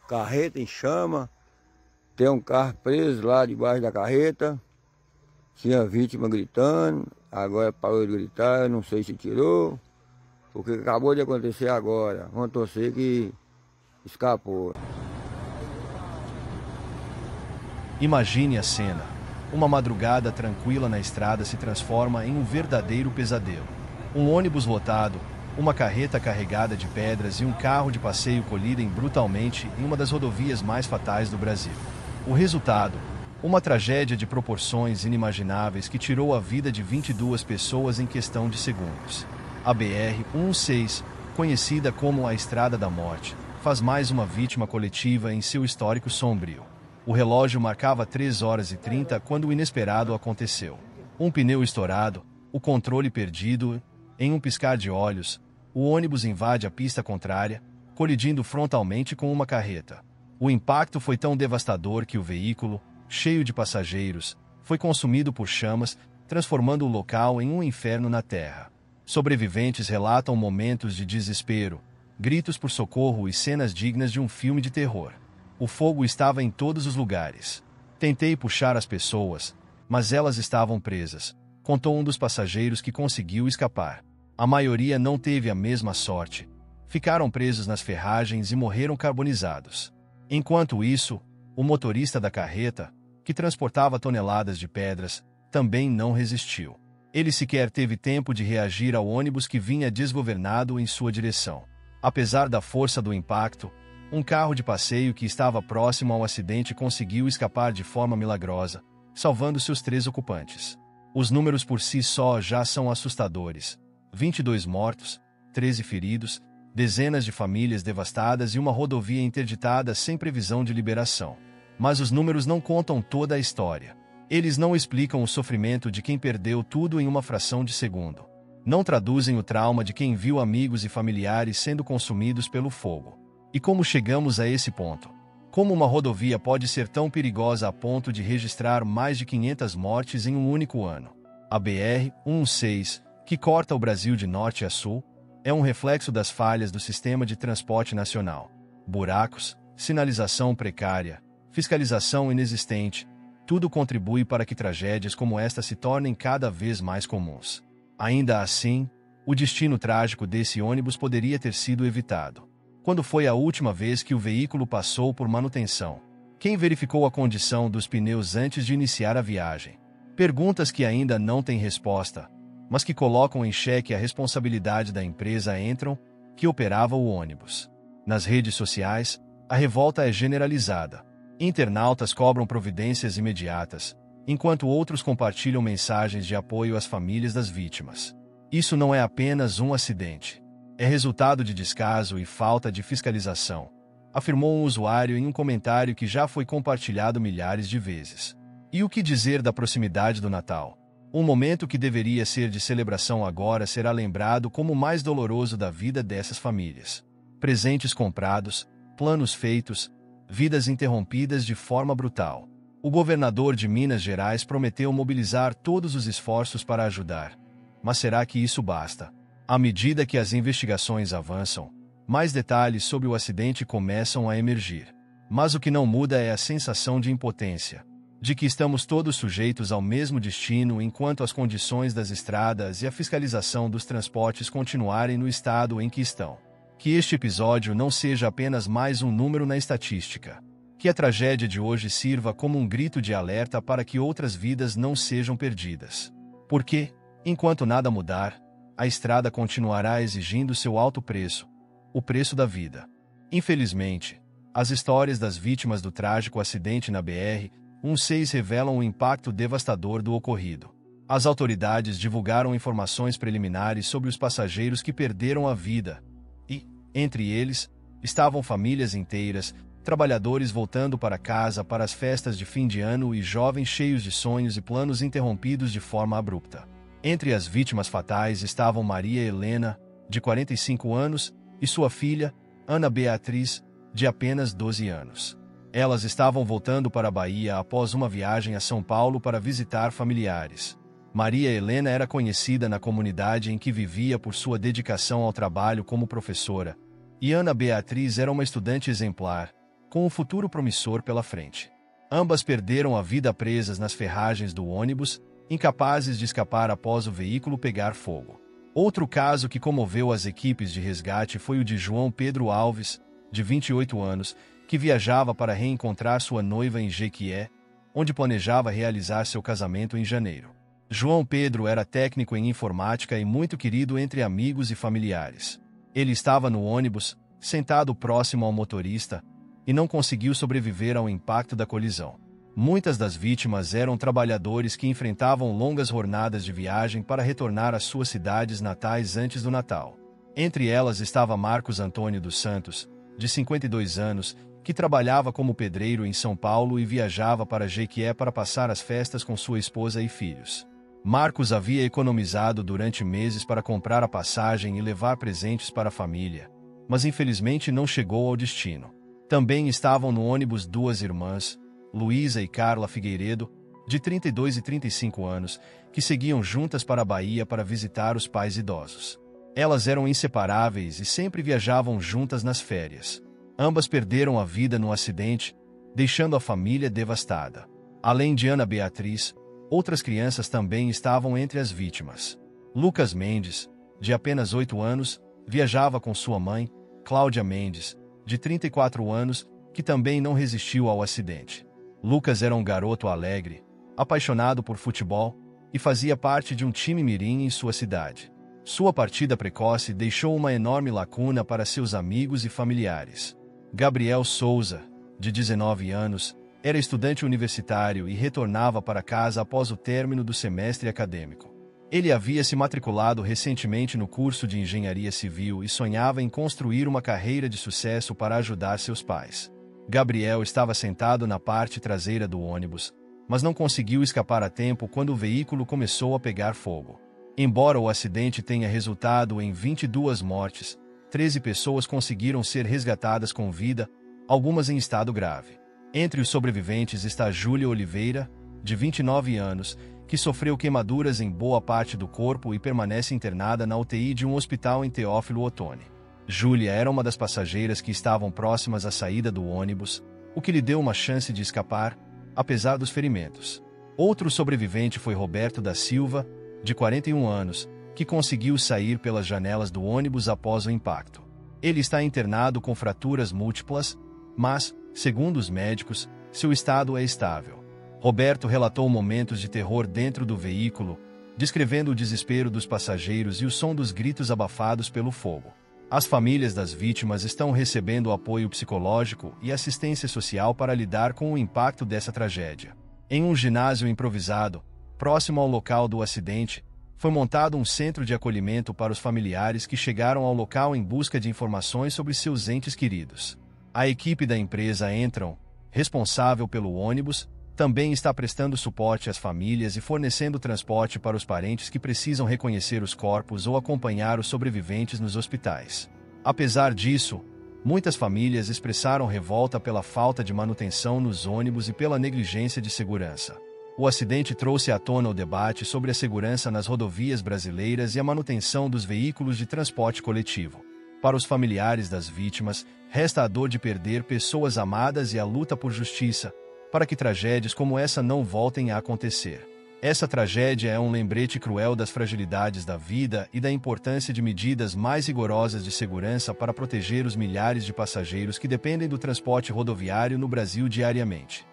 Carreta em chama, tem um carro preso lá debaixo da carreta, tinha vítima gritando, agora parou de gritar, eu não sei se tirou, porque acabou de acontecer agora, vamos torcer que escapou. Imagine a cena. Uma madrugada tranquila na estrada se transforma em um verdadeiro pesadelo. Um ônibus lotado, uma carreta carregada de pedras e um carro de passeio colidem brutalmente em uma das rodovias mais fatais do Brasil. O resultado? Uma tragédia de proporções inimagináveis que tirou a vida de 22 pessoas em questão de segundos. A BR-116, conhecida como a Estrada da Morte, faz mais uma vítima coletiva em seu histórico sombrio. O relógio marcava 3h30 quando o inesperado aconteceu. Um pneu estourado, o controle perdido, em um piscar de olhos, o ônibus invade a pista contrária, colidindo frontalmente com uma carreta. O impacto foi tão devastador que o veículo, cheio de passageiros, foi consumido por chamas, transformando o local em um inferno na terra. Sobreviventes relatam momentos de desespero, gritos por socorro e cenas dignas de um filme de terror. O fogo estava em todos os lugares. Tentei puxar as pessoas, mas elas estavam presas, contou um dos passageiros que conseguiu escapar. A maioria não teve a mesma sorte. Ficaram presos nas ferragens e morreram carbonizados. Enquanto isso, o motorista da carreta, que transportava toneladas de pedras, também não resistiu. Ele sequer teve tempo de reagir ao ônibus que vinha desgovernado em sua direção. Apesar da força do impacto, um carro de passeio que estava próximo ao acidente conseguiu escapar de forma milagrosa, salvando seus 3 ocupantes. Os números por si só já são assustadores. 22 mortos, 13 feridos, dezenas de famílias devastadas e uma rodovia interditada sem previsão de liberação. Mas os números não contam toda a história. Eles não explicam o sofrimento de quem perdeu tudo em uma fração de segundo. Não traduzem o trauma de quem viu amigos e familiares sendo consumidos pelo fogo. E como chegamos a esse ponto? Como uma rodovia pode ser tão perigosa a ponto de registrar mais de 500 mortes em um único ano? A BR-116, que corta o Brasil de norte a sul, é um reflexo das falhas do sistema de transporte nacional. Buracos, sinalização precária, fiscalização inexistente, tudo contribui para que tragédias como esta se tornem cada vez mais comuns. Ainda assim, o destino trágico desse ônibus poderia ter sido evitado. Quando foi a última vez que o veículo passou por manutenção? Quem verificou a condição dos pneus antes de iniciar a viagem? Perguntas que ainda não têm resposta, mas que colocam em xeque a responsabilidade da empresa que operava o ônibus. Nas redes sociais, a revolta é generalizada. Internautas cobram providências imediatas, enquanto outros compartilham mensagens de apoio às famílias das vítimas. Isso não é apenas um acidente. É resultado de descaso e falta de fiscalização, afirmou um usuário em um comentário que já foi compartilhado milhares de vezes. E o que dizer da proximidade do Natal? Um momento que deveria ser de celebração agora será lembrado como o mais doloroso da vida dessas famílias. Presentes comprados, planos feitos, vidas interrompidas de forma brutal. O governador de Minas Gerais prometeu mobilizar todos os esforços para ajudar. Mas será que isso basta? À medida que as investigações avançam, mais detalhes sobre o acidente começam a emergir. Mas o que não muda é a sensação de impotência, de que estamos todos sujeitos ao mesmo destino enquanto as condições das estradas e a fiscalização dos transportes continuarem no estado em que estão. Que este episódio não seja apenas mais um número na estatística. Que a tragédia de hoje sirva como um grito de alerta para que outras vidas não sejam perdidas. Porque, enquanto nada mudar, a estrada continuará exigindo seu alto preço, o preço da vida. Infelizmente, as histórias das vítimas do trágico acidente na BR-116 revelam o impacto devastador do ocorrido. As autoridades divulgaram informações preliminares sobre os passageiros que perderam a vida e, entre eles, estavam famílias inteiras, trabalhadores voltando para casa para as festas de fim de ano e jovens cheios de sonhos e planos interrompidos de forma abrupta. Entre as vítimas fatais estavam Maria Helena, de 45 anos, e sua filha, Ana Beatriz, de apenas 12 anos. Elas estavam voltando para a Bahia após uma viagem a São Paulo para visitar familiares. Maria Helena era conhecida na comunidade em que vivia por sua dedicação ao trabalho como professora, e Ana Beatriz era uma estudante exemplar, com um futuro promissor pela frente. Ambas perderam a vida presas nas ferragens do ônibus, incapazes de escapar após o veículo pegar fogo. Outro caso que comoveu as equipes de resgate foi o de João Pedro Alves, de 28 anos, que viajava para reencontrar sua noiva em Jequié, onde planejava realizar seu casamento em janeiro. João Pedro era técnico em informática e muito querido entre amigos e familiares. Ele estava no ônibus, sentado próximo ao motorista, e não conseguiu sobreviver ao impacto da colisão. Muitas das vítimas eram trabalhadores que enfrentavam longas jornadas de viagem para retornar às suas cidades natais antes do Natal. Entre elas estava Marcos Antônio dos Santos, de 52 anos, que trabalhava como pedreiro em São Paulo e viajava para Jequié para passar as festas com sua esposa e filhos. Marcos havia economizado durante meses para comprar a passagem e levar presentes para a família, mas infelizmente não chegou ao destino. Também estavam no ônibus duas irmãs, Luísa e Carla Figueiredo, de 32 e 35 anos, que seguiam juntas para a Bahia para visitar os pais idosos. Elas eram inseparáveis e sempre viajavam juntas nas férias. Ambas perderam a vida no acidente, deixando a família devastada. Além de Ana Beatriz, outras crianças também estavam entre as vítimas. Lucas Mendes, de apenas 8 anos, viajava com sua mãe, Cláudia Mendes, de 34 anos, que também não resistiu ao acidente. Lucas era um garoto alegre, apaixonado por futebol, e fazia parte de um time mirim em sua cidade. Sua partida precoce deixou uma enorme lacuna para seus amigos e familiares. Gabriel Souza, de 19 anos, era estudante universitário e retornava para casa após o término do semestre acadêmico. Ele havia se matriculado recentemente no curso de engenharia civil e sonhava em construir uma carreira de sucesso para ajudar seus pais. Gabriel estava sentado na parte traseira do ônibus, mas não conseguiu escapar a tempo quando o veículo começou a pegar fogo. Embora o acidente tenha resultado em 22 mortes, 13 pessoas conseguiram ser resgatadas com vida, algumas em estado grave. Entre os sobreviventes está Júlia Oliveira, de 29 anos, que sofreu queimaduras em boa parte do corpo e permanece internada na UTI de um hospital em Teófilo Otoni. Júlia era uma das passageiras que estavam próximas à saída do ônibus, o que lhe deu uma chance de escapar, apesar dos ferimentos. Outro sobrevivente foi Roberto da Silva, de 41 anos, que conseguiu sair pelas janelas do ônibus após o impacto. Ele está internado com fraturas múltiplas, mas, segundo os médicos, seu estado é estável. Roberto relatou momentos de terror dentro do veículo, descrevendo o desespero dos passageiros e o som dos gritos abafados pelo fogo. As famílias das vítimas estão recebendo apoio psicológico e assistência social para lidar com o impacto dessa tragédia. Em um ginásio improvisado, próximo ao local do acidente, foi montado um centro de acolhimento para os familiares que chegaram ao local em busca de informações sobre seus entes queridos. A equipe da empresa Entron, responsável pelo ônibus, também está prestando suporte às famílias e fornecendo transporte para os parentes que precisam reconhecer os corpos ou acompanhar os sobreviventes nos hospitais. Apesar disso, muitas famílias expressaram revolta pela falta de manutenção nos ônibus e pela negligência de segurança. O acidente trouxe à tona o debate sobre a segurança nas rodovias brasileiras e a manutenção dos veículos de transporte coletivo. Para os familiares das vítimas, resta a dor de perder pessoas amadas e a luta por justiça, para que tragédias como essa não voltem a acontecer. Essa tragédia é um lembrete cruel das fragilidades da vida e da importância de medidas mais rigorosas de segurança para proteger os milhares de passageiros que dependem do transporte rodoviário no Brasil diariamente.